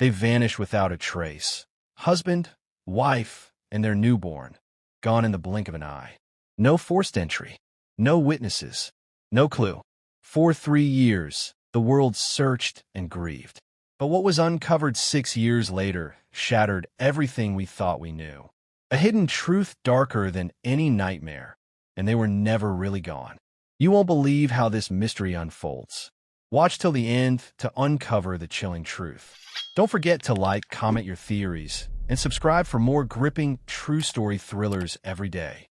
They vanished without a trace. Husband, wife, and their newborn, gone in the blink of an eye. No forced entry, no witnesses, no clue. For 3 years, the world searched and grieved. But what was uncovered 6 years later shattered everything we thought we knew. A hidden truth darker than any nightmare, and they were never really gone. You won't believe how this mystery unfolds. Watch till the end to uncover the chilling truth. Don't forget to like, comment your theories, and subscribe for more gripping, true story thrillers every day.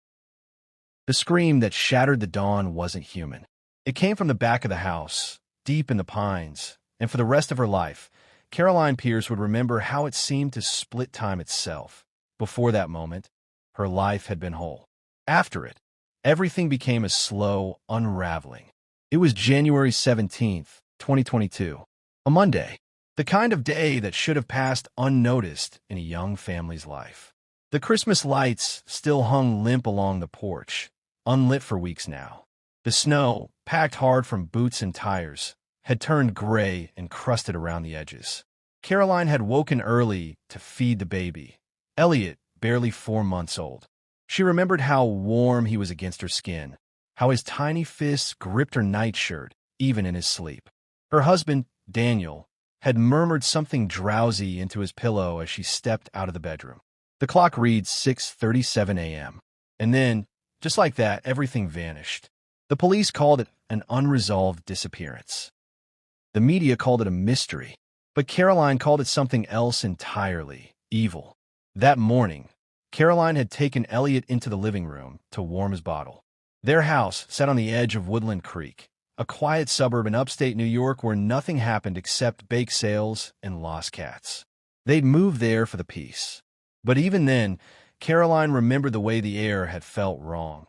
The scream that shattered the dawn wasn't human. It came from the back of the house, deep in the pines, and for the rest of her life, Caroline Pierce would remember how it seemed to split time itself. Before that moment, her life had been whole. After it, everything became a slow unraveling. It was January 17th, 2022, a Monday, the kind of day that should have passed unnoticed in a young family's life. The Christmas lights still hung limp along the porch, unlit for weeks now. The snow, packed hard from boots and tires, had turned gray and crusted around the edges. Caroline had woken early to feed the baby, Elliot, barely 4 months old. She remembered how warm he was against her skin, how his tiny fists gripped her nightshirt, even in his sleep. Her husband, Daniel, had murmured something drowsy into his pillow as she stepped out of the bedroom. The clock reads 6:37 a.m. And then, just like that, everything vanished. The police called it an unresolved disappearance. The media called it a mystery, but Caroline called it something else entirely: evil. That morning, Caroline had taken Elliot into the living room to warm his bottle. Their house sat on the edge of Woodland Creek, a quiet suburb in upstate New York where nothing happened except bake sales and lost cats. They'd moved there for the peace. But even then, Caroline remembered the way the air had felt wrong.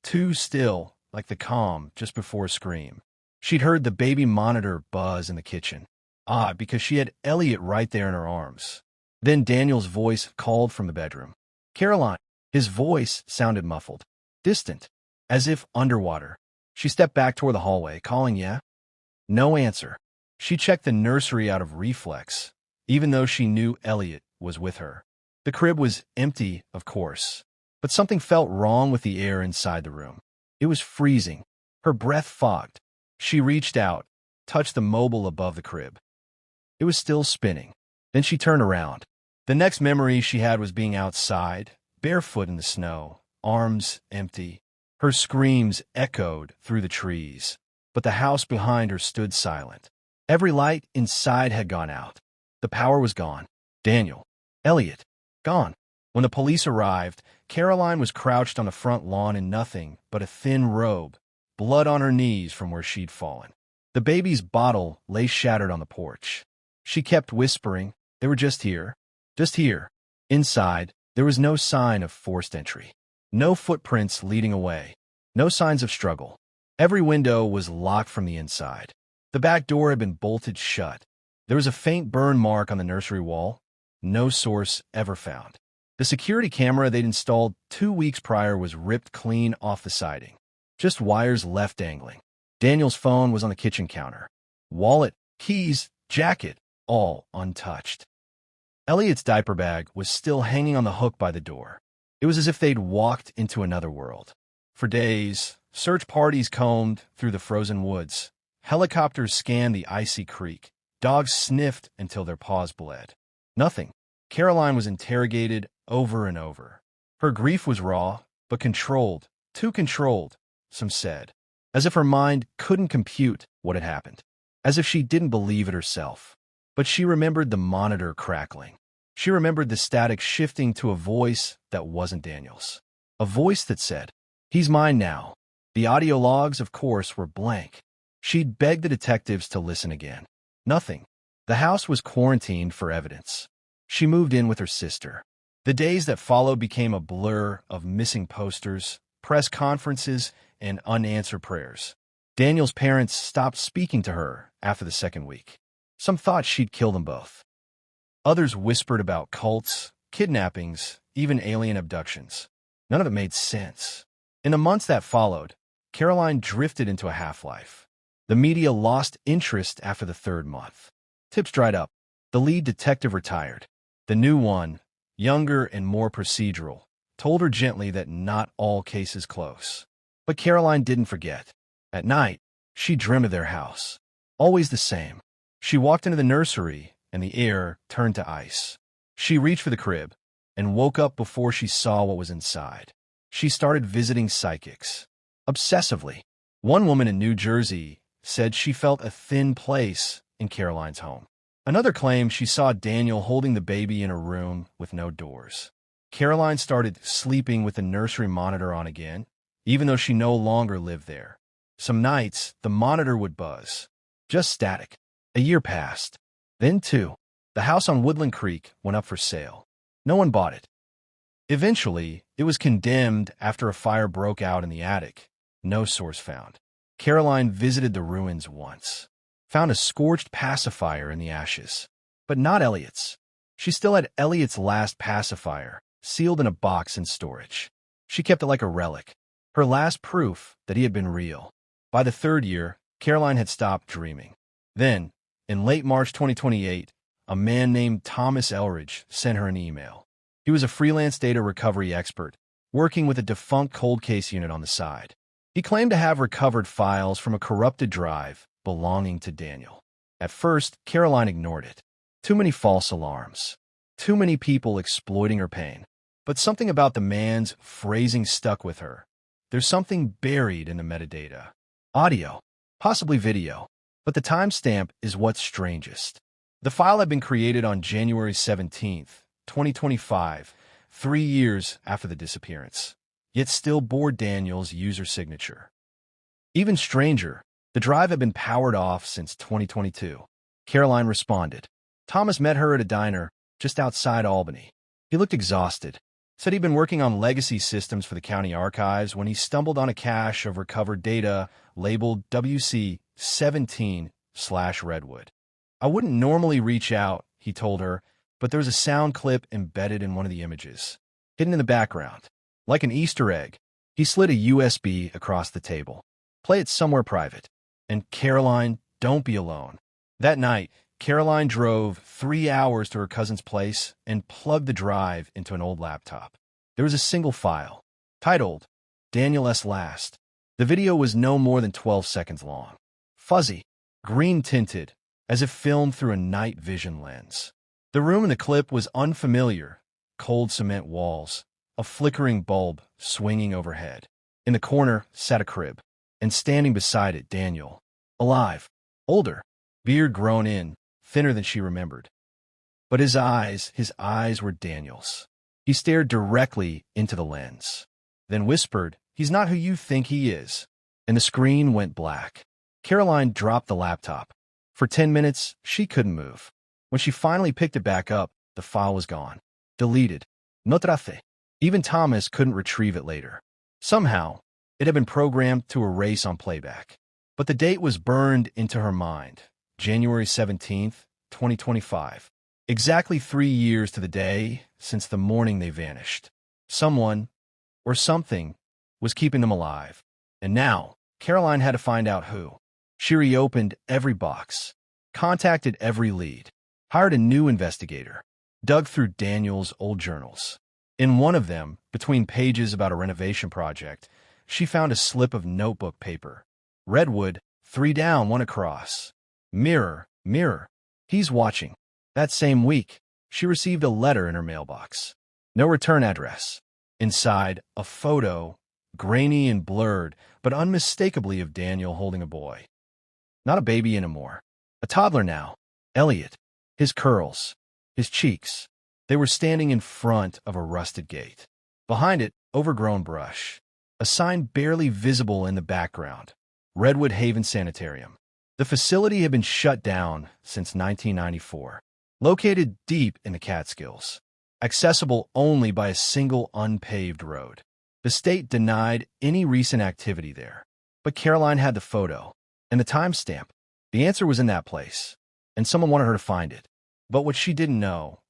Too still, like the calm just before a scream. She'd heard the baby monitor buzz in the kitchen. Odd, because she had Elliot right there in her arms. Then Daniel's voice called from the bedroom. Caroline. His voice sounded muffled, distant, as if underwater. She stepped back toward the hallway, calling, "Yeah?" No answer. She checked the nursery out of reflex, even though she knew Elliot was with her. The crib was empty, of course, but something felt wrong with the air inside the room. It was freezing. Her breath fogged. She reached out, touched the mobile above the crib. It was still spinning. Then she turned around. The next memory she had was being outside, barefoot in the snow, arms empty. Her screams echoed through the trees, but the house behind her stood silent. Every light inside had gone out. The power was gone. Daniel, Elliot, gone. When the police arrived, Caroline was crouched on the front lawn in nothing but a thin robe, blood on her knees from where she'd fallen. The baby's bottle lay shattered on the porch. She kept whispering, "They were just here. Just here." Inside, there was no sign of forced entry. No footprints leading away. No signs of struggle. Every window was locked from the inside. The back door had been bolted shut. There was a faint burn mark on the nursery wall. No source ever found. The security camera they'd installed 2 weeks prior was ripped clean off the siding. Just wires left dangling. Daniel's phone was on the kitchen counter. Wallet, keys, jacket, all untouched. Elliot's diaper bag was still hanging on the hook by the door. It was as if they'd walked into another world. For days, search parties combed through the frozen woods. Helicopters scanned the icy creek. Dogs sniffed until their paws bled. Nothing. Caroline was interrogated over and over. Her grief was raw, but controlled. Too controlled, some said. As if her mind couldn't compute what had happened. As if she didn't believe it herself. But she remembered the monitor crackling. She remembered the static shifting to a voice that wasn't Daniel's. A voice that said, "He's mine now." The audio logs, of course, were blank. She'd begged the detectives to listen again. Nothing. The house was quarantined for evidence. She moved in with her sister. The days that followed became a blur of missing posters, press conferences, and unanswered prayers. Daniel's parents stopped speaking to her after the second week. Some thought she'd kill them both. Others whispered about cults, kidnappings, even alien abductions. None of it made sense. In the months that followed, Caroline drifted into a half-life. The media lost interest after the 3rd month. Tips dried up. The lead detective retired. The new one, younger and more procedural, told her gently that not all cases close. But Caroline didn't forget. At night, she dreamed of their house. Always the same. She walked into the nursery, and the air turned to ice. She reached for the crib, and woke up before she saw what was inside. She started visiting psychics. Obsessively. One woman in New Jersey said she felt a thin place in Caroline's home. Another claimed she saw Daniel holding the baby in a room with no doors. Caroline started sleeping with the nursery monitor on again, even though she no longer lived there. Some nights, the monitor would buzz. Just static. A year passed. Then, too, the house on Woodland Creek went up for sale. No one bought it. Eventually, it was condemned after a fire broke out in the attic. No source found. Caroline visited the ruins once. Found a scorched pacifier in the ashes. But not Elliot's. She still had Elliot's last pacifier, sealed in a box in storage. She kept it like a relic. Her last proof that he had been real. By the third year, Caroline had stopped dreaming. Then, in late March 2028, a man named Thomas Elridge sent her an email. He was a freelance data recovery expert, working with a defunct cold case unit on the side. He claimed to have recovered files from a corrupted drive belonging to Daniel. At first, Caroline ignored it. Too many false alarms. Too many people exploiting her pain. But something about the man's phrasing stuck with her. There's something buried in the metadata. Audio, possibly video, but the timestamp is what's strangest. The file had been created on January 17th, 2025, 3 years after the disappearance, yet still bore Daniel's user signature. Even stranger, the drive had been powered off since 2022. Caroline responded. Thomas met her at a diner just outside Albany. He looked exhausted. Said he'd been working on legacy systems for the county archives when he stumbled on a cache of recovered data labeled WC17/Redwood. I wouldn't normally reach out, he told her, but there was a sound clip embedded in one of the images, hidden in the background. Like an Easter egg, he slid a USB across the table. Play it somewhere private. And Caroline, don't be alone. That night, Caroline drove 3 hours to her cousin's place and plugged the drive into an old laptop. There was a single file, titled Daniel S. Last. The video was no more than 12 seconds long. Fuzzy, green-tinted, as if filmed through a night vision lens. The room in the clip was unfamiliar. Cold cement walls, a flickering bulb swinging overhead. In the corner sat a crib, and standing beside it, Daniel. Alive, older, beard grown in, thinner than she remembered. But his eyes were Daniel's. He stared directly into the lens, then whispered, "He's not who you think he is." And the screen went black. Caroline dropped the laptop. For 10 minutes, she couldn't move. When she finally picked it back up, the file was gone. Deleted. No trace. Even Thomas couldn't retrieve it later. Somehow, it had been programmed to erase on playback. But the date was burned into her mind. January 17th, 2025. Exactly 3 years to the day since the morning they vanished. Someone, or something, was keeping them alive. And now, Caroline had to find out who. She reopened every box, contacted every lead, hired a new investigator, dug through Daniel's old journals. In one of them, between pages about a renovation project, she found a slip of notebook paper. Redwood, 3 down, 1 across. Mirror, mirror. He's watching. That same week, she received a letter in her mailbox. No return address. Inside, a photo, grainy and blurred, but unmistakably of Daniel holding a boy. Not a baby anymore. A toddler now. Elliot. His curls. His cheeks. They were standing in front of a rusted gate. Behind it, overgrown brush. A sign barely visible in the background. Redwood Haven Sanitarium. The facility had been shut down since 1994. Located deep in the Catskills. Accessible only by a single unpaved road. The state denied any recent activity there. But Caroline had the photo and the timestamp. The answer was in that place, and someone wanted her to find it. But what she didn't know,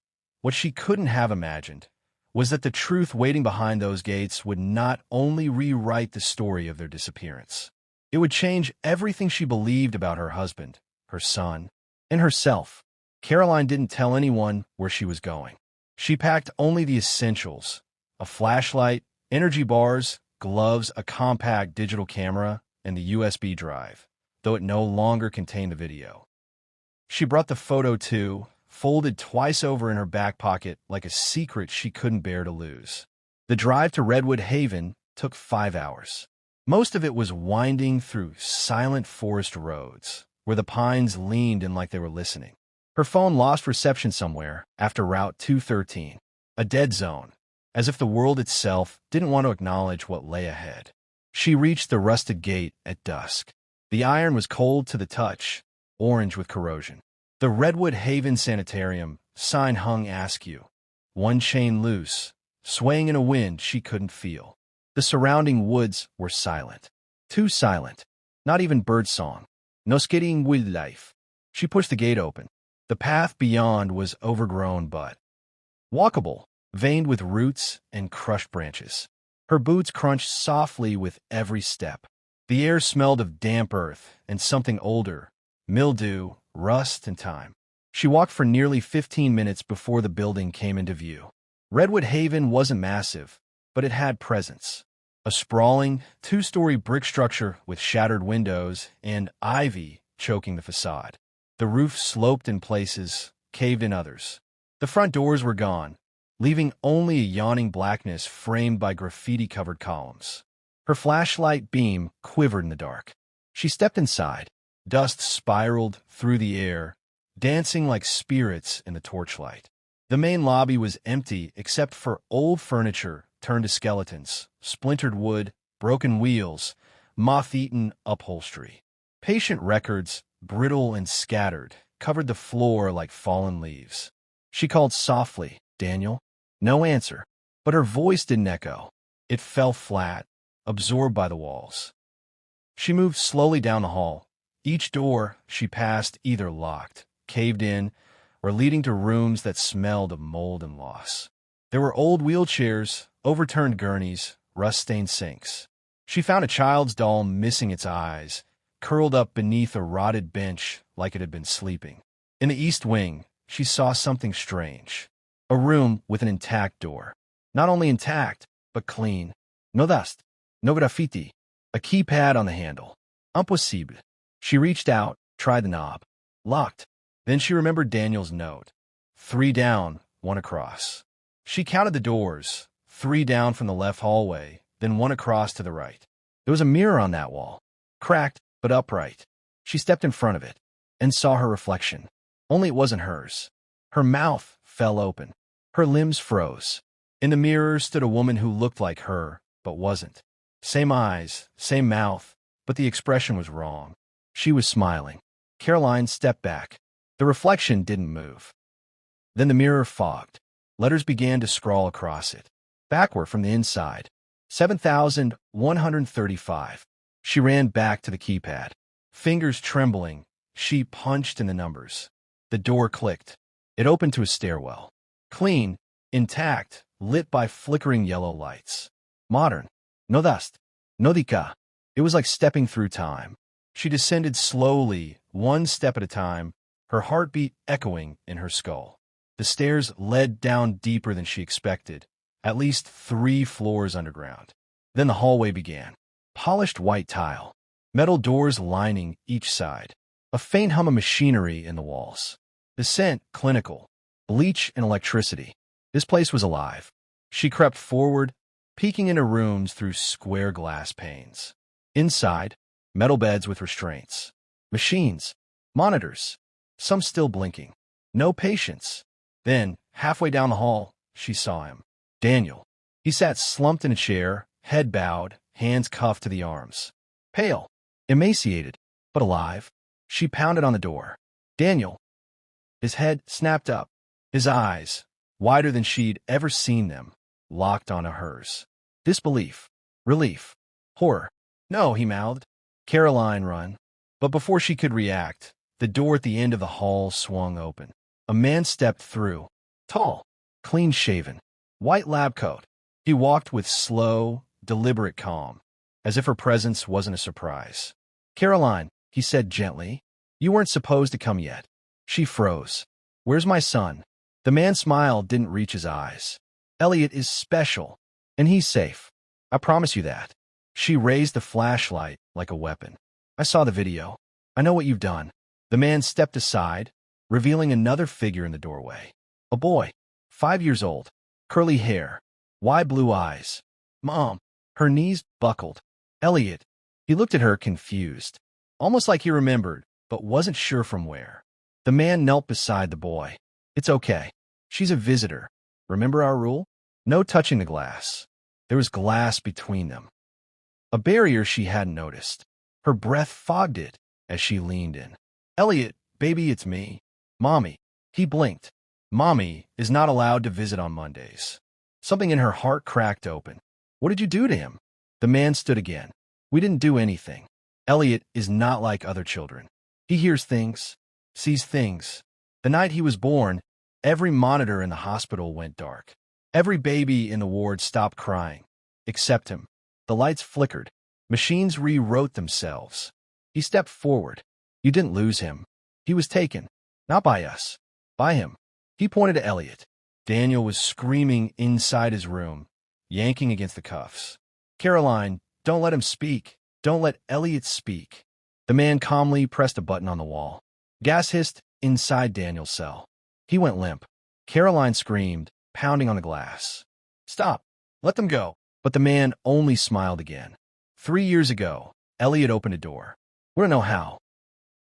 what she couldn't have imagined, was that the truth waiting behind those gates would not only rewrite the story of their disappearance. It would change everything she believed about her husband, her son, and herself. Caroline didn't tell anyone where she was going. She packed only the essentials: a flashlight, energy bars, gloves, a compact digital camera, and the USB drive, though it no longer contained the video. She brought the photo too, folded twice over in her back pocket like a secret she couldn't bear to lose. The drive to Redwood Haven took 5 hours. Most of it was winding through silent forest roads, where the pines leaned in like they were listening. Her phone lost reception somewhere after Route 213, a dead zone, as if the world itself didn't want to acknowledge what lay ahead. She reached the rusted gate at dusk. The iron was cold to the touch, orange with corrosion. The Redwood Haven Sanitarium sign hung askew, one chain loose, swaying in a wind she couldn't feel. The surrounding woods were silent. Too silent. Not even birdsong. No skidding wildlife. She pushed the gate open. The path beyond was overgrown but walkable, veined with roots and crushed branches. Her boots crunched softly with every step. The air smelled of damp earth and something older: mildew, rust, and time. She walked for nearly 15 minutes before the building came into view. Redwood Haven wasn't massive, but it had presence. A sprawling, two-story brick structure with shattered windows and ivy choking the facade. The roof sloped in places, caved in others. The front doors were gone, leaving only a yawning blackness framed by graffiti-covered columns. Her flashlight beam quivered in the dark. She stepped inside. Dust spiraled through the air, dancing like spirits in the torchlight. The main lobby was empty except for old furniture turned to skeletons, splintered wood, broken wheels, moth-eaten upholstery. Patient records, brittle and scattered, covered the floor like fallen leaves. She called softly, "Daniel?" No answer, but her voice didn't echo. It fell flat, absorbed by the walls. She moved slowly down the hall. Each door she passed either locked, caved in, or leading to rooms that smelled of mold and loss. There were old wheelchairs, overturned gurneys, rust-stained sinks. She found a child's doll missing its eyes, curled up beneath a rotted bench like it had been sleeping. In the east wing, she saw something strange. A room with an intact door. Not only intact, but clean. No dust, no graffiti. A keypad on the handle. Impossible. She reached out, tried the knob. Locked. Then she remembered Daniel's note. 3 down, 1 across. She counted the doors, 3 down from the left hallway, then 1 across to the right. There was a mirror on that wall. Cracked, but upright. She stepped in front of it and saw her reflection. Only it wasn't hers. Her mouth fell open. Her limbs froze. In the mirror stood a woman who looked like her, but wasn't. Same eyes, same mouth, but the expression was wrong. She was smiling. Caroline stepped back. The reflection didn't move. Then the mirror fogged. Letters began to scrawl across it. Backward from the inside. 7,135. She ran back to the keypad. Fingers trembling, she punched in the numbers. The door clicked. It opened to a stairwell. Clean, intact, lit by flickering yellow lights. Modern. No dust. No dica. It was like stepping through time. She descended slowly, 1 step at a time, her heartbeat echoing in her skull. The stairs led down deeper than she expected, at least 3 floors underground. Then the hallway began. Polished white tile. Metal doors lining each side. A faint hum of machinery in the walls. The scent clinical. Bleach and electricity. This place was alive. She crept forward, peeking into rooms through square glass panes. Inside, metal beds with restraints. Machines. Monitors. Some still blinking. No patients. Then, halfway down the hall, she saw him. Daniel. He sat slumped in a chair, head bowed, hands cuffed to the arms. Pale. Emaciated. But alive. She pounded on the door. Daniel. His head snapped up. His eyes, wider than she'd ever seen them, locked onto hers. Disbelief. Relief. Horror. No, he mouthed. Caroline, run. But before she could react, the door at the end of the hall swung open. A man stepped through. Tall. Clean-shaven. White lab coat. He walked with slow, deliberate calm, as if her presence wasn't a surprise. Caroline, he said gently, you weren't supposed to come yet. She froze. Where's my son? The man's smile didn't reach his eyes. Elliot is special, and he's safe. I promise you that. She raised the flashlight like a weapon. I saw the video. I know what you've done. The man stepped aside, revealing another figure in the doorway. A boy, 5 years old, curly hair, wide blue eyes. Mom. Her knees buckled. Elliot. He looked at her confused, almost like he remembered, but wasn't sure from where. The man knelt beside the boy. It's okay. She's a visitor. Remember our rule? No touching the glass. There was glass between them. A barrier she hadn't noticed. Her breath fogged it as she leaned in. Elliot, baby, it's me. Mommy. He blinked. Mommy is not allowed to visit on Mondays. Something in her heart cracked open. What did you do to him? The man stood again. We didn't do anything. Elliot is not like other children. He hears things, sees things. The night he was born, every monitor in the hospital went dark. Every baby in the ward stopped crying, except him. The lights flickered. Machines rewrote themselves. He stepped forward. You didn't lose him. He was taken. Not by us. By him. He pointed to Elliot. Daniel was screaming inside his room, yanking against the cuffs. Caroline, don't let him speak. Don't let Elliot speak. The man calmly pressed a button on the wall. Gas hissed inside Daniel's cell. He went limp. Caroline screamed, pounding on the glass. Stop. Let them go. But the man only smiled again. 3 years ago, Elliot opened a door. We don't know how.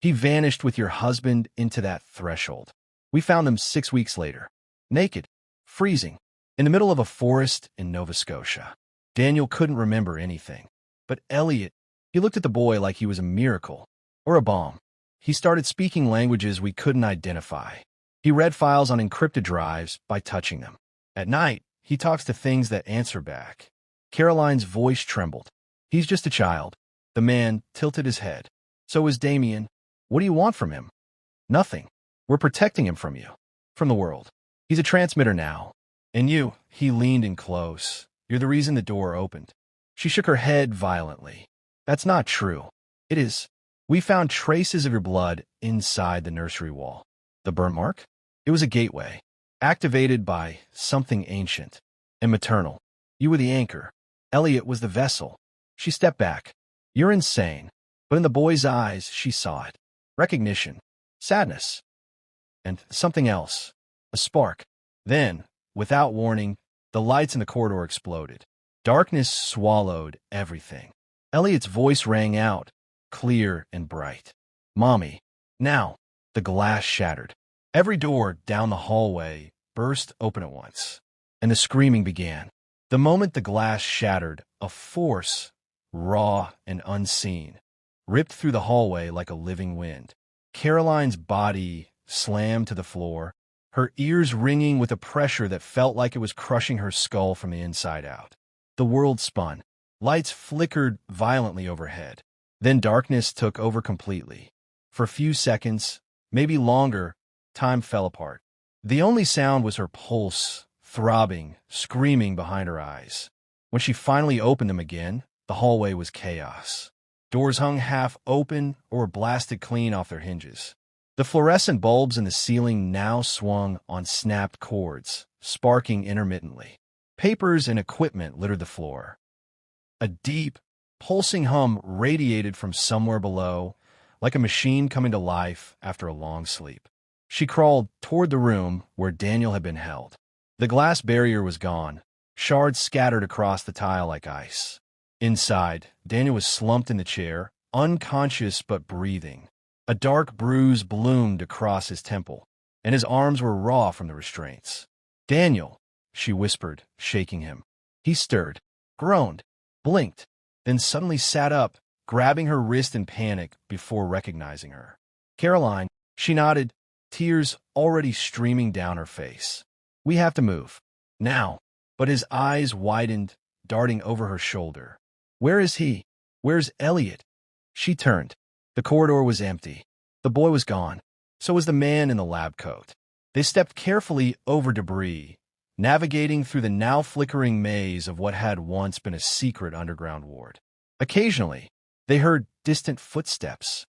He vanished with your husband into that threshold. We found them 6 weeks later. Naked. Freezing. In the middle of a forest in Nova Scotia. Daniel couldn't remember anything. But Elliot, he looked at the boy like he was a miracle. Or a bomb. He started speaking languages we couldn't identify. He read files on encrypted drives by touching them. At night, he talks to things that answer back. Caroline's voice trembled. He's just a child. The man tilted his head. So is Damien. What do you want from him? Nothing. We're protecting him from you. From the world. He's a transmitter now. And you, he leaned in close. You're the reason the door opened. She shook her head violently. That's not true. It is. We found traces of your blood inside the nursery wall. The burnt mark? It was a gateway, activated by something ancient and maternal. You were the anchor. Elliot was the vessel. She stepped back. You're insane. But in the boy's eyes, she saw it. Recognition. Sadness. And something else. A spark. Then, without warning, the lights in the corridor exploded. Darkness swallowed everything. Elliot's voice rang out, clear and bright. Mommy. Now, the glass shattered. Every door down the hallway burst open at once, and the screaming began. The moment the glass shattered, a force, raw and unseen, ripped through the hallway like a living wind. Caroline's body slammed to the floor, her ears ringing with a pressure that felt like it was crushing her skull from the inside out. The world spun. Lights flickered violently overhead. Then darkness took over completely. For a few seconds, maybe longer, time fell apart. The only sound was her pulse, throbbing, screaming behind her eyes. When she finally opened them again, the hallway was chaos. Doors hung half open or were blasted clean off their hinges. The fluorescent bulbs in the ceiling now swung on snapped cords, sparking intermittently. Papers and equipment littered the floor. A deep, pulsing hum radiated from somewhere below, like a machine coming to life after a long sleep. She crawled toward the room where Daniel had been held. The glass barrier was gone, shards scattered across the tile like ice. Inside, Daniel was slumped in the chair, unconscious but breathing. A dark bruise bloomed across his temple, and his arms were raw from the restraints. Daniel, she whispered, shaking him. He stirred, groaned, blinked, then suddenly sat up, grabbing her wrist in panic before recognizing her. Caroline, she nodded, tears already streaming down her face. We have to move. Now. But his eyes widened, darting over her shoulder. Where is he? Where's Elliot? She turned. The corridor was empty. The boy was gone. So was the man in the lab coat. They stepped carefully over debris, navigating through the now flickering maze of what had once been a secret underground ward. Occasionally, they heard distant footsteps.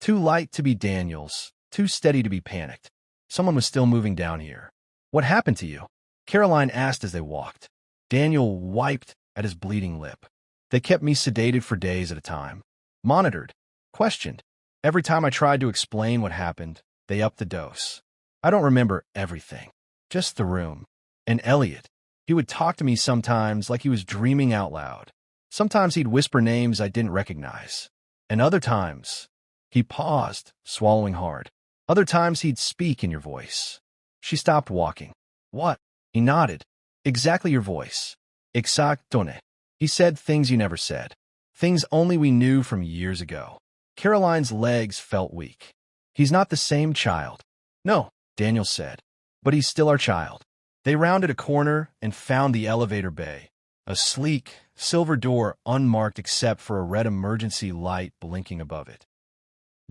Too light to be Daniel's, too steady to be panicked. Someone was still moving down here. What happened to you? Caroline asked as they walked. Daniel wiped at his bleeding lip. They kept me sedated for days at a time. Monitored. Questioned. Every time I tried to explain what happened, they upped the dose. I don't remember everything. Just the room. And Elliot. He would talk to me sometimes like he was dreaming out loud. Sometimes he'd whisper names I didn't recognize. And other times, he paused, swallowing hard. Other times he'd speak in your voice. She stopped walking. What? He nodded. Exactly your voice. Exactone. He said things you never said. Things only we knew from years ago. Caroline's legs felt weak. He's not the same child. No, Daniel said. But he's still our child. They rounded a corner and found the elevator bay. A sleek, silver door unmarked except for a red emergency light blinking above it.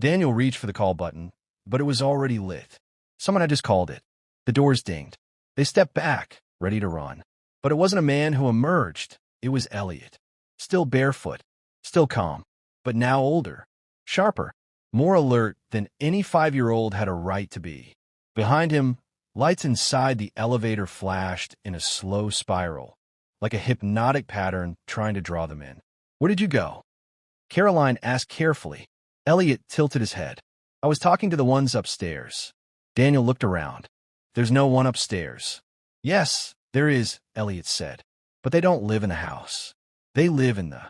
Daniel reached for the call button, but it was already lit. Someone had just called it. The doors dinged. They stepped back, ready to run. But it wasn't a man who emerged. It was Elliot. Still barefoot, still calm, but now older, sharper, more alert than any 5-year-old had a right to be. Behind him, lights inside the elevator flashed in a slow spiral, like a hypnotic pattern trying to draw them in. Where did you go? Caroline asked carefully. Elliot tilted his head. I was talking to the ones upstairs. Daniel looked around. There's no one upstairs. Yes, there is, Elliot said. But they don't live in the house. They live in the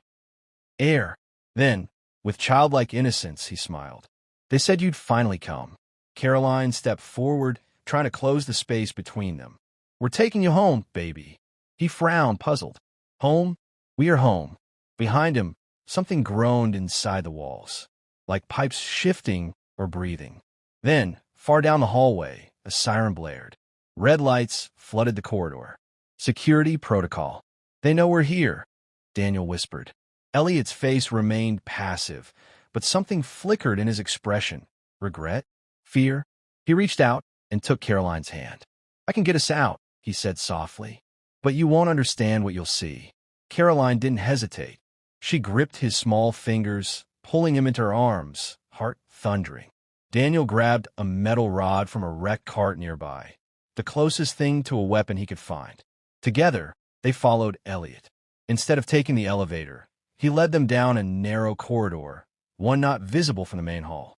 air. Then, with childlike innocence, he smiled. They said you'd finally come. Caroline stepped forward, trying to close the space between them. We're taking you home, baby. He frowned, puzzled. Home? We are home. Behind him, something groaned inside the walls, like pipes shifting or breathing. Then, far down the hallway, a siren blared. Red lights flooded the corridor. Security protocol. They know we're here, Daniel whispered. Elliot's face remained passive, but something flickered in his expression. Regret? Fear? He reached out and took Caroline's hand. I can get us out, he said softly. But you won't understand what you'll see. Caroline didn't hesitate. She gripped his small fingers, pulling him into her arms, heart thundering. Daniel grabbed a metal rod from a wrecked cart nearby, the closest thing to a weapon he could find. Together, they followed Elliot. Instead of taking the elevator, he led them down a narrow corridor, one not visible from the main hall.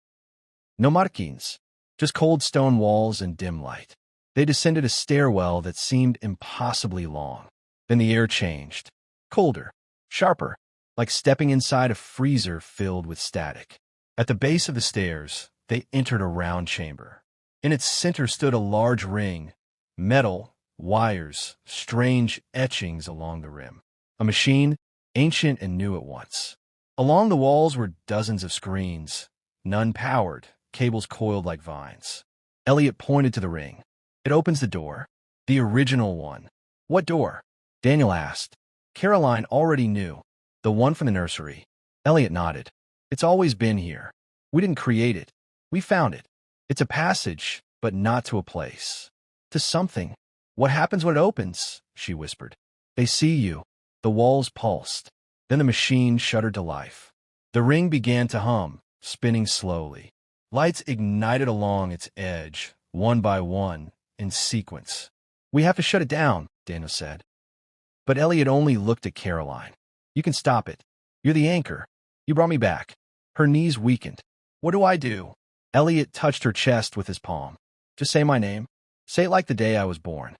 No markings, just cold stone walls and dim light. They descended a stairwell that seemed impossibly long. Then the air changed. Colder, sharper, like stepping inside a freezer filled with static. At the base of the stairs, they entered a round chamber. In its center stood a large ring, metal, wires, strange etchings along the rim. A machine, ancient and new at once. Along the walls were dozens of screens, none powered, cables coiled like vines. Elliot pointed to the ring. It opens the door. The original one. What door? Daniel asked. Caroline already knew. The one from the nursery. Elliot nodded. It's always been here. We didn't create it. We found it. It's a passage, but not to a place. To something. What happens when it opens? She whispered. They see you. The walls pulsed. Then the machine shuddered to life. The ring began to hum, spinning slowly. Lights ignited along its edge, one by one, in sequence. We have to shut it down, Daniel said. But Elliot only looked at Caroline. You can stop it. You're the anchor. You brought me back. Her knees weakened. What do I do? Elliot touched her chest with his palm. Just say my name. Say it like the day I was born.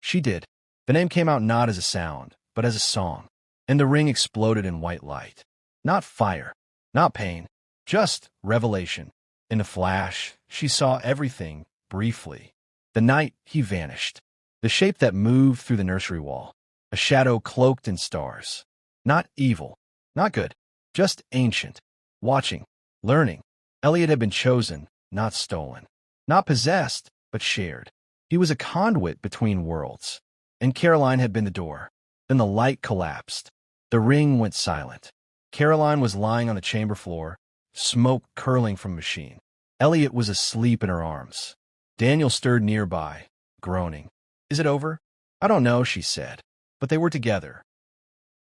She did. The name came out not as a sound, but as a song. And the ring exploded in white light. Not fire. Not pain. Just revelation. In the flash, she saw everything, briefly. The night, he vanished. The shape that moved through the nursery wall. A shadow cloaked in stars. Not evil. Not good. Just ancient. Watching. Learning. Elliot had been chosen, not stolen. Not possessed, but shared. He was a conduit between worlds. And Caroline had been the door. Then the light collapsed. The ring went silent. Caroline was lying on the chamber floor, smoke curling from the machine. Elliot was asleep in her arms. Daniel stirred nearby, groaning. Is it over? I don't know, she said. But they were together.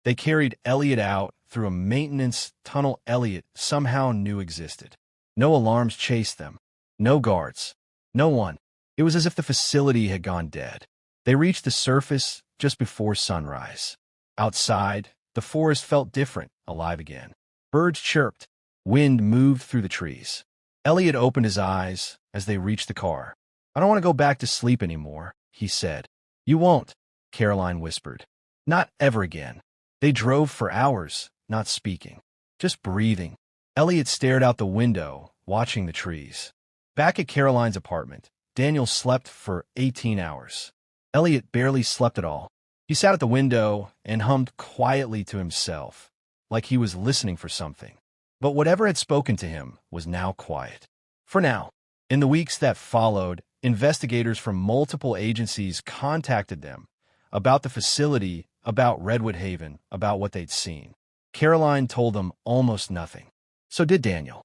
They carried Elliot out through a maintenance tunnel Elliot somehow knew existed. No alarms chased them. No guards. No one. It was as if the facility had gone dead. They reached the surface just before sunrise. Outside, the forest felt different, alive again. Birds chirped. Wind moved through the trees. Elliot opened his eyes as they reached the car. "I don't want to go back to sleep anymore," he said. "You won't," Caroline whispered. "Not ever again." They drove for hours, not speaking, just breathing. Elliot stared out the window, watching the trees. Back at Caroline's apartment, Daniel slept for 18 hours. Elliot barely slept at all. He sat at the window and hummed quietly to himself, like he was listening for something. But whatever had spoken to him was now quiet. For now. In the weeks that followed, investigators from multiple agencies contacted them about the facility, about Redwood Haven, about what they'd seen. Caroline told them almost nothing. So did Daniel.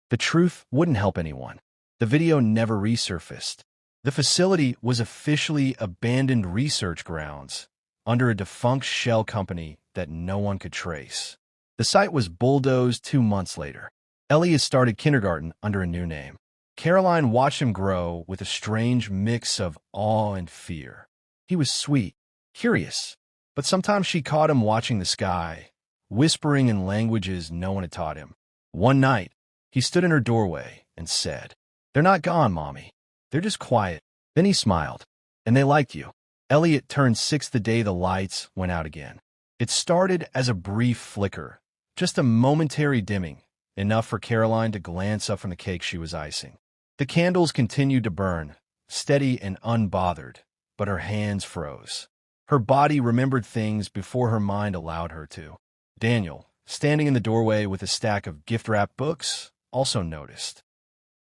The truth wouldn't help anyone. The video never resurfaced. The facility was officially abandoned research grounds under a defunct shell company that no one could trace. The site was bulldozed 2 months later. Elliot started kindergarten under a new name. Caroline watched him grow with a strange mix of awe and fear. He was sweet, curious, but sometimes she caught him watching the sky, whispering in languages no one had taught him. One night, he stood in her doorway and said, "They're not gone, Mommy. They're just quiet." Then he smiled. "And they liked you." Elliot turned 6 the day the lights went out again. It started as a brief flicker, just a momentary dimming, enough for Caroline to glance up from the cake she was icing. The candles continued to burn, steady and unbothered, but her hands froze. Her body remembered things before her mind allowed her to. Daniel, standing in the doorway with a stack of gift-wrapped books, also noticed.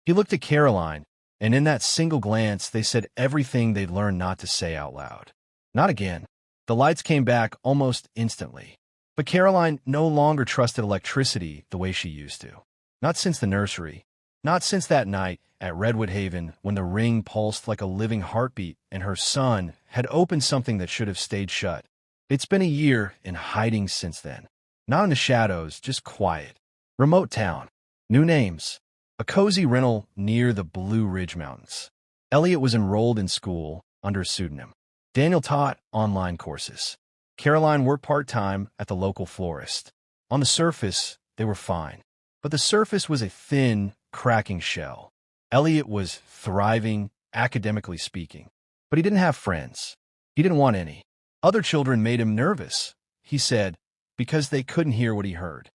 He looked at Caroline, and in that single glance they said everything they'd learned not to say out loud. Not again. The lights came back almost instantly. But Caroline no longer trusted electricity the way she used to. Not since the nursery. Not since that night at Redwood Haven when the ring pulsed like a living heartbeat and her son had opened something that should have stayed shut. It's been a year in hiding since then. Not in the shadows, just quiet. Remote town. New names. A cozy rental near the Blue Ridge Mountains. Elliot was enrolled in school under a pseudonym. Daniel taught online courses. Caroline worked part-time at the local florist. On the surface, they were fine. But the surface was a thin, cracking shell. Elliot was thriving, academically speaking. But he didn't have friends. He didn't want any. Other children made him nervous, he said, because they couldn't hear what he heard.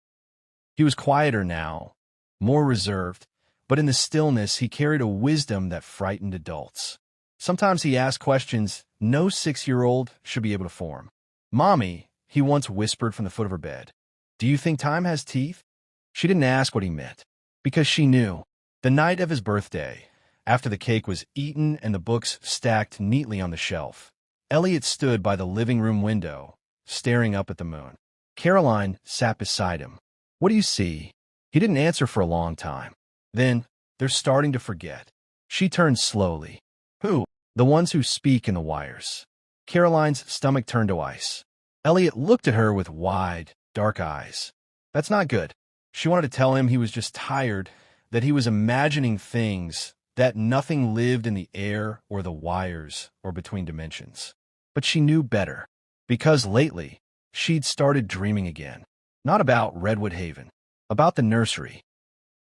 He was quieter now, more reserved, but in the stillness he carried a wisdom that frightened adults. Sometimes he asked questions no 6-year-old should be able to form. "Mommy," he once whispered from the foot of her bed, "do you think time has teeth?" She didn't ask what he meant, because she knew. The night of his birthday, after the cake was eaten and the books stacked neatly on the shelf, Elliot stood by the living room window, staring up at the moon. Caroline sat beside him. "What do you see?" He didn't answer for a long time. Then, "They're starting to forget." She turned slowly. "Who?" "The ones who speak in the wires." Caroline's stomach turned to ice. Elliot looked at her with wide, dark eyes. That's not good. She wanted to tell him he was just tired, that he was imagining things, that nothing lived in the air or the wires or between dimensions. But she knew better, because lately, she'd started dreaming again. Not about Redwood Haven, about the nursery.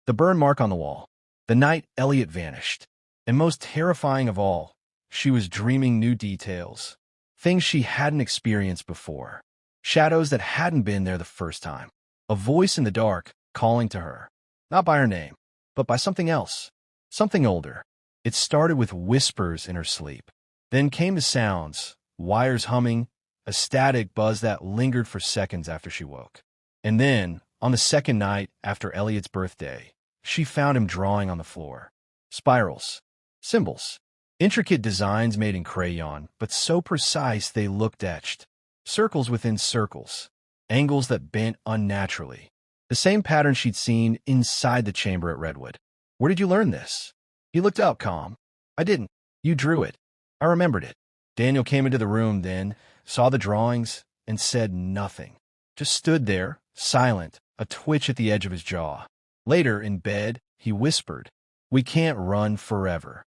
The burn mark on the wall. The night Elliot vanished. And most terrifying of all, she was dreaming new details. Things she hadn't experienced before. Shadows that hadn't been there the first time. A voice in the dark calling to her. Not by her name, but by something else. Something older. It started with whispers in her sleep. Then came the sounds, wires humming, a static buzz that lingered for seconds after she woke. And then, on the second night after Elliot's birthday, she found him drawing on the floor. Spirals. Symbols. Intricate designs made in crayon, but so precise they looked etched. Circles within circles. Angles that bent unnaturally. The same pattern she'd seen inside the chamber at Redwood. "Where did you learn this?" He looked up, calm. "I didn't. You drew it. I remembered it." Daniel came into the room then, saw the drawings, and said nothing. Just stood there, silent, a twitch at the edge of his jaw. Later, in bed, he whispered, "We can't run forever."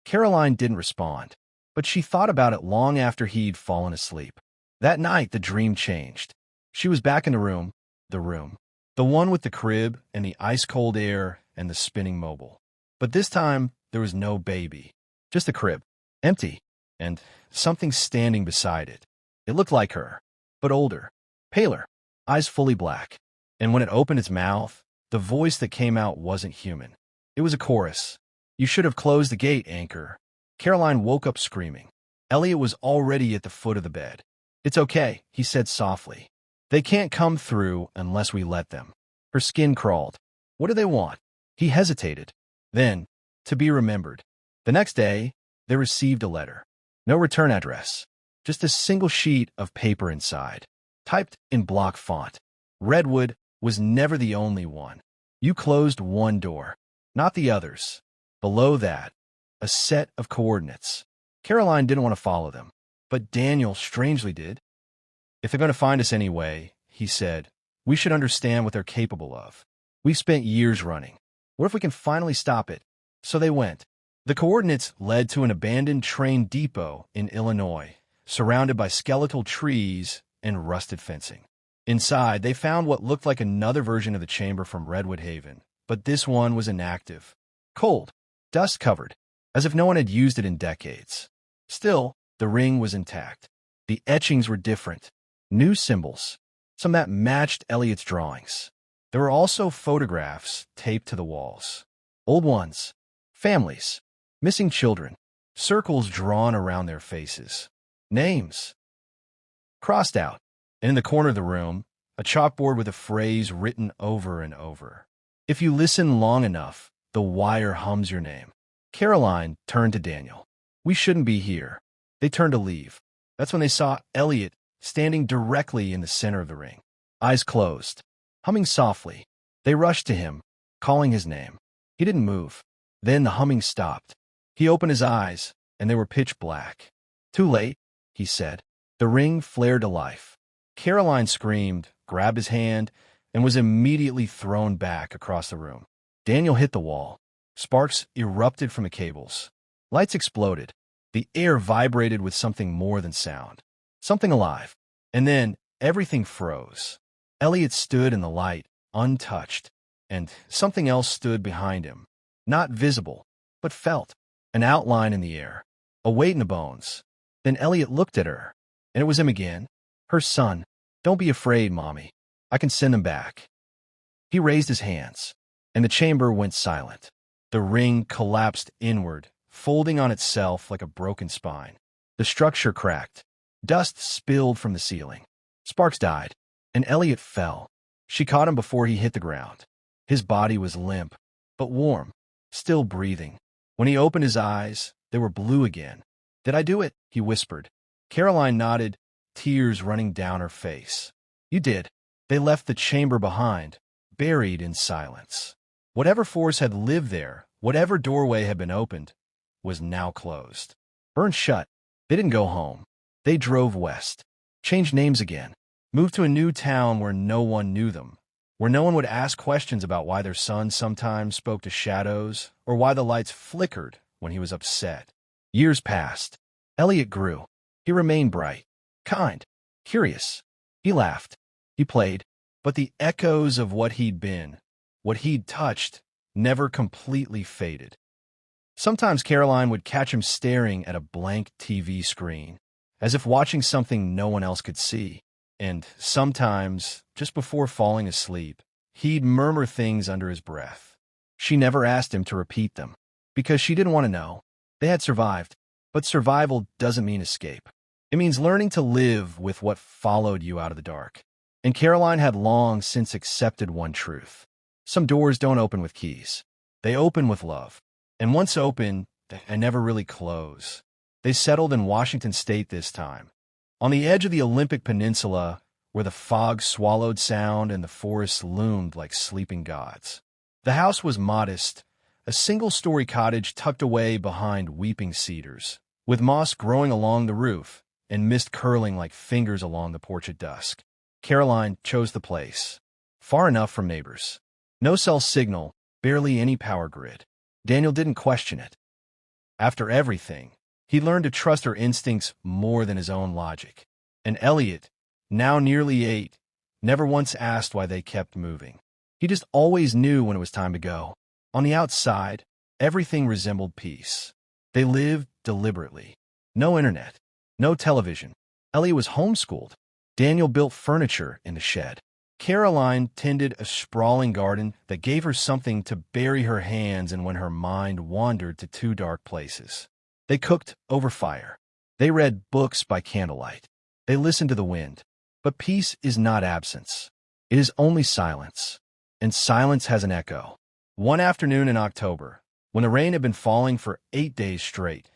Caroline didn't respond, but she thought about it long after he'd fallen asleep. That night, the dream changed. She was back in the room, the one with the crib and the ice-cold air and the spinning mobile. But this time, there was no baby, just the crib, empty, and something standing beside it. It looked like her, but older, paler, eyes fully black. And when it opened its mouth, the voice that came out wasn't human. It was a chorus. "You should have closed the gate, Anchor." Caroline woke up screaming. Elliot was already at the foot of the bed. "It's okay," he said softly. "They can't come through unless we let them." Her skin crawled. What do they want? He hesitated. Then, to be remembered. The next day, they received a letter. No return address. Just a single sheet of paper inside, typed in block font. Redwood was never the only one. You closed one door, not the others. Below that, a set of coordinates. Caroline didn't want to follow them, but Daniel strangely did. "If they're going to find us anyway," he said, "we should understand what they're capable of. We've spent years running. What if we can finally stop it?" So they went. The coordinates led to an abandoned train depot in Illinois, surrounded by skeletal trees and rusted fencing. Inside, they found what looked like another version of the chamber from Redwood Haven, but this one was inactive. Cold, dust-covered, as if no one had used it in decades. Still, the ring was intact. The etchings were different. New symbols, some that matched Elliot's drawings. There were also photographs taped to the walls. Old ones, families, missing children, circles drawn around their faces. Names crossed out, and in the corner of the room, a chalkboard with a phrase written over and over. "If you listen long enough, the wire hums your name." Caroline turned to Daniel. "We shouldn't be here." They turned to leave. That's when they saw Elliot standing directly in the center of the ring, eyes closed, humming softly. They rushed to him, calling his name. He didn't move. Then the humming stopped. He opened his eyes, and they were pitch black. "Too late," he said. The ring flared to life. Caroline screamed, grabbed his hand, and was immediately thrown back across the room. Daniel hit the wall. Sparks erupted from the cables. Lights exploded. The air vibrated with something more than sound. Something alive. And then everything froze. Elliot stood in the light, untouched, and something else stood behind him. Not visible, but felt. An outline in the air. A weight in the bones. Then Elliot looked at her, and it was him again. Her son. "Don't be afraid, Mommy. I can send them back." He raised his hands, and the chamber went silent. The ring collapsed inward, folding on itself like a broken spine. The structure cracked. Dust spilled from the ceiling. Sparks died, and Elliot fell. She caught him before he hit the ground. His body was limp, but warm, still breathing. When he opened his eyes, they were blue again. "Did I do it?" he whispered. Caroline nodded, tears running down her face. "You did." They left the chamber behind, buried in silence. Whatever force had lived there, whatever doorway had been opened, was now closed. Burned shut. They didn't go home. They drove west, changed names again, moved to a new town where no one knew them, where no one would ask questions about why their son sometimes spoke to shadows or why the lights flickered when he was upset. Years passed. Elliot grew. He remained bright, kind, curious. He laughed. He played. But the echoes of what he'd been, what he'd touched, never completely faded. Sometimes Caroline would catch him staring at a blank TV screen, as if watching something no one else could see. And sometimes, just before falling asleep, he'd murmur things under his breath. She never asked him to repeat them, because she didn't want to know. They had survived, but survival doesn't mean escape. It means learning to live with what followed you out of the dark. And Caroline had long since accepted one truth. Some doors don't open with keys. They open with love. And once open, they never really close. They settled in Washington State this time, on the edge of the Olympic Peninsula, where the fog swallowed sound and the forests loomed like sleeping gods. The house was modest, a single-story cottage tucked away behind weeping cedars, with moss growing along the roof and mist curling like fingers along the porch at dusk. Caroline chose the place, far enough from neighbors. No cell signal, barely any power grid. Daniel didn't question it. After everything, he learned to trust her instincts more than his own logic. And Elliot, now nearly 8, never once asked why they kept moving. He just always knew when it was time to go. On the outside, everything resembled peace. They lived deliberately. No internet, no television. Elliot was homeschooled. Daniel built furniture in the shed. Caroline tended a sprawling garden that gave her something to bury her hands in when her mind wandered to too dark places. They cooked over fire. They read books by candlelight. They listened to the wind. But peace is not absence. It is only silence. And silence has an echo. One afternoon in October, when the rain had been falling for 8 days straight,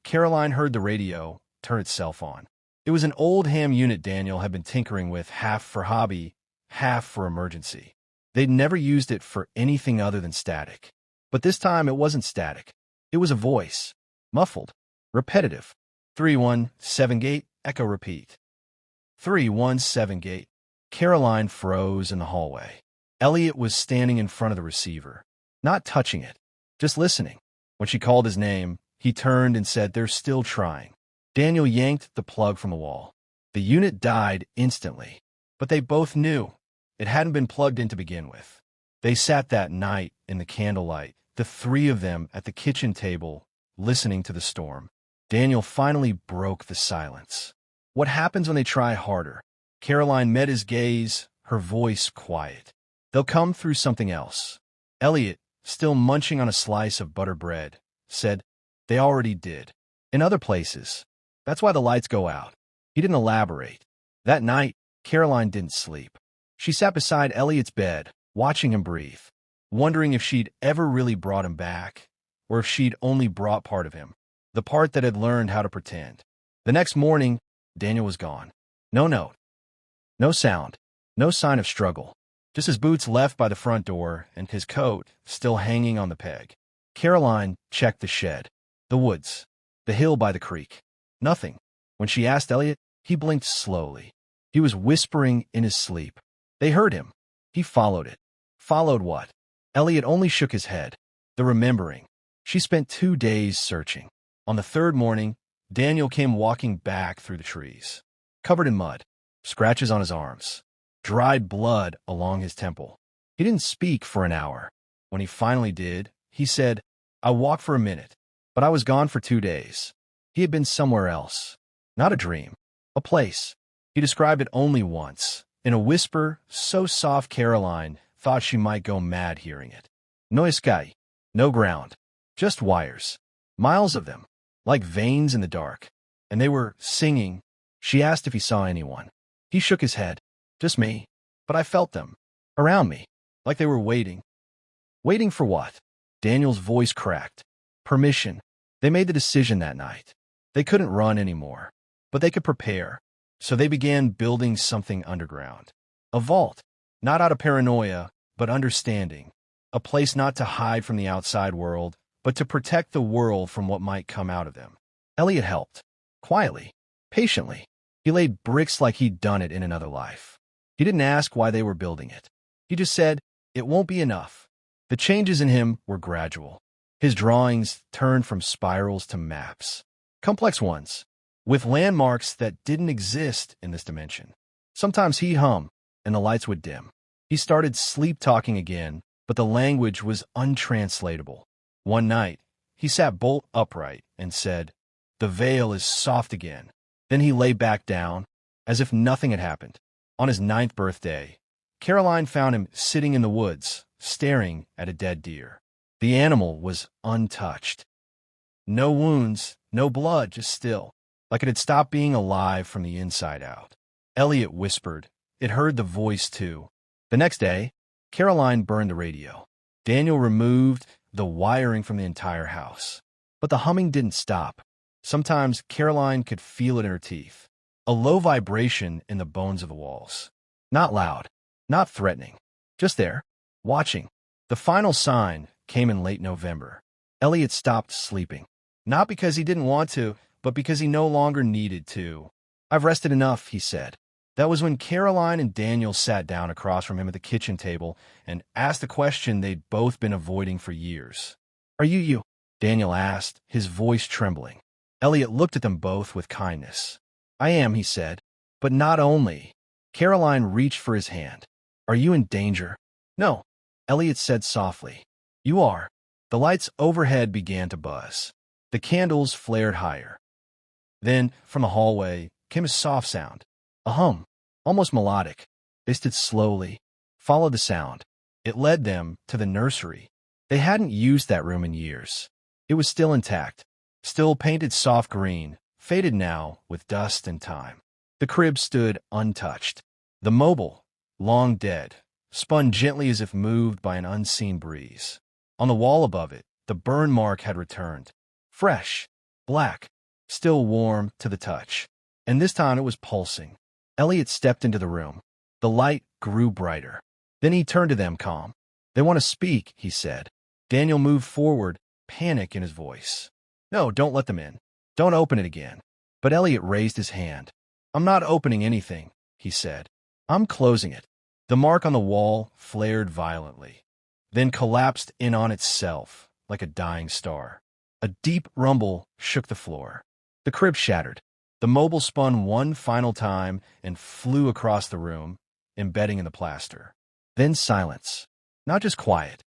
Caroline heard the radio turn itself on. It was an old ham unit Daniel had been tinkering with, half for hobby, half for emergency. They'd never used it for anything other than static. But this time it wasn't static. It was a voice. Muffled. Repetitive. 317 gate, echo repeat. 317 gate. Caroline froze in the hallway. Elliot was standing in front of the receiver, not touching it, just listening. When she called his name, he turned and said, "They're still trying." Daniel yanked the plug from the wall. The unit died instantly, but they both knew it hadn't been plugged in to begin with. They sat that night in the candlelight, the three of them at the kitchen table, listening to the storm. Daniel finally broke the silence. "What happens when they try harder?" Caroline met his gaze, her voice quiet. "They'll come through something else." Elliot, still munching on a slice of butter bread, said, "They already did. In other places. That's why the lights go out." He didn't elaborate. That night, Caroline didn't sleep. She sat beside Elliot's bed, watching him breathe, wondering if she'd ever really brought him back, or if she'd only brought part of him, the part that had learned how to pretend. The next morning, Daniel was gone. No note. No sound. No sign of struggle. Just his boots left by the front door and his coat still hanging on the peg. Caroline checked the shed, the woods, the hill by the creek. Nothing. When she asked Elliot, he blinked slowly. He was whispering in his sleep. They heard him. He followed it. Followed what? Elliot only shook his head. The remembering. She spent 2 days searching. On the third morning, Daniel came walking back through the trees, covered in mud, scratches on his arms, dried blood along his temple. He didn't speak for an hour. When he finally did, he said, "I walked for a minute, but I was gone for 2 days." He had been somewhere else. Not a dream. A place. He described it only once, in a whisper so soft Caroline thought she might go mad hearing it. No sky. No ground. Just wires. Miles of them. Like veins in the dark. And they were singing. She asked if he saw anyone. He shook his head. "Just me. But I felt them. Around me. Like they were waiting." Waiting for what? Daniel's voice cracked. Permission. They made the decision that night. They couldn't run anymore. But they could prepare. So they began building something underground. A vault. Not out of paranoia, but understanding. A place not to hide from the outside world, but to protect the world from what might come out of them. Elliot helped. Quietly. Patiently. He laid bricks like he'd done it in another life. He didn't ask why they were building it. He just said, "It won't be enough." The changes in him were gradual. His drawings turned from spirals to maps. Complex ones, with landmarks that didn't exist in this dimension. Sometimes he'd hum, and the lights would dim. He started sleep-talking again, but the language was untranslatable. One night, he sat bolt upright and said, "The veil is soft again." Then he lay back down, as if nothing had happened. On his 9th birthday, Caroline found him sitting in the woods, staring at a dead deer. The animal was untouched. No wounds, no blood, just still, like it had stopped being alive from the inside out. Elliot whispered. It heard the voice, too. The next day, Caroline burned the radio. Daniel removed the wiring from the entire house. But the humming didn't stop. Sometimes Caroline could feel it in her teeth. A low vibration in the bones of the walls. Not loud, not threatening. Just there, watching. The final sign came in late November. Elliot stopped sleeping. Not because he didn't want to, but because he no longer needed to. "I've rested enough," he said. That was when Caroline and Daniel sat down across from him at the kitchen table and asked the question they'd both been avoiding for years. "Are you you?" Daniel asked, his voice trembling. Elliot looked at them both with kindness. I am, he said. But not only. Caroline reached for his hand. Are you in danger? No, Elliot said softly. You are. The lights overhead began to buzz. The candles flared higher. Then, from the hallway, came a soft sound. A hum, almost melodic. They stood slowly, followed the sound. It led them to the nursery. They hadn't used that room in years. It was still intact, still painted soft green, faded now with dust and time. The crib stood untouched. The mobile, long dead, spun gently as if moved by an unseen breeze. On the wall above it, the burn mark had returned. Fresh, black, still warm to the touch. And this time it was pulsing. Elliot stepped into the room. The light grew brighter. Then he turned to them calm. They want to speak, he said. Daniel moved forward, panic in his voice. No, don't let them in. Don't open it again. But Elliot raised his hand. I'm not opening anything, he said. I'm closing it. The mark on the wall flared violently, then collapsed in on itself like a dying star. A deep rumble shook the floor. The crib shattered. The mobile spun one final time and flew across the room, embedding in the plaster. Then silence. Not just quiet.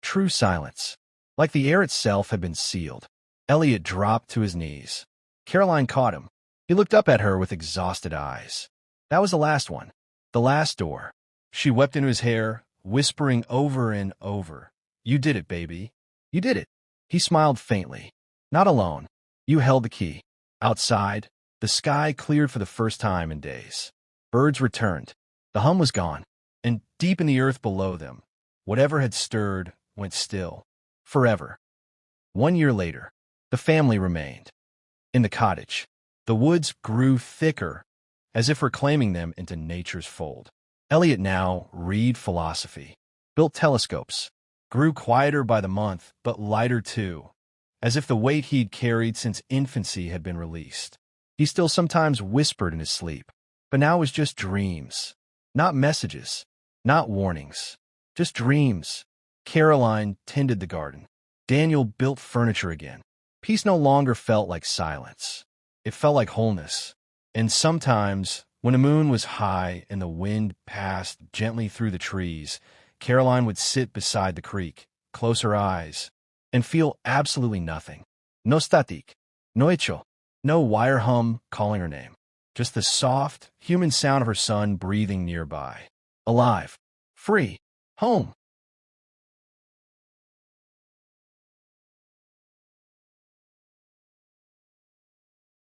True silence. Like the air itself had been sealed. Elliot dropped to his knees. Caroline caught him. He looked up at her with exhausted eyes. That was the last one. The last door. She wept into his hair, whispering over and over. You did it, baby. You did it. He smiled faintly. Not alone. You held the key. Outside, the sky cleared for the first time in days. Birds returned. The hum was gone. And deep in the earth below them, whatever had stirred went still. Forever. 1 year later, the family remained. In the cottage, the woods grew thicker, as if reclaiming them into nature's fold. Elliot now read philosophy, built telescopes, grew quieter by the month, but lighter too, as if the weight he'd carried since infancy had been released. He still sometimes whispered in his sleep, but now it was just dreams, not messages, not warnings, just dreams. Caroline tended the garden. Daniel built furniture again. Peace no longer felt like silence. It felt like wholeness. And sometimes, when the moon was high and the wind passed gently through the trees, Caroline would sit beside the creek, close her eyes, and feel absolutely nothing. No static, no echo, no wire hum calling her name. Just the soft, human sound of her son breathing nearby. Alive. Free. Home.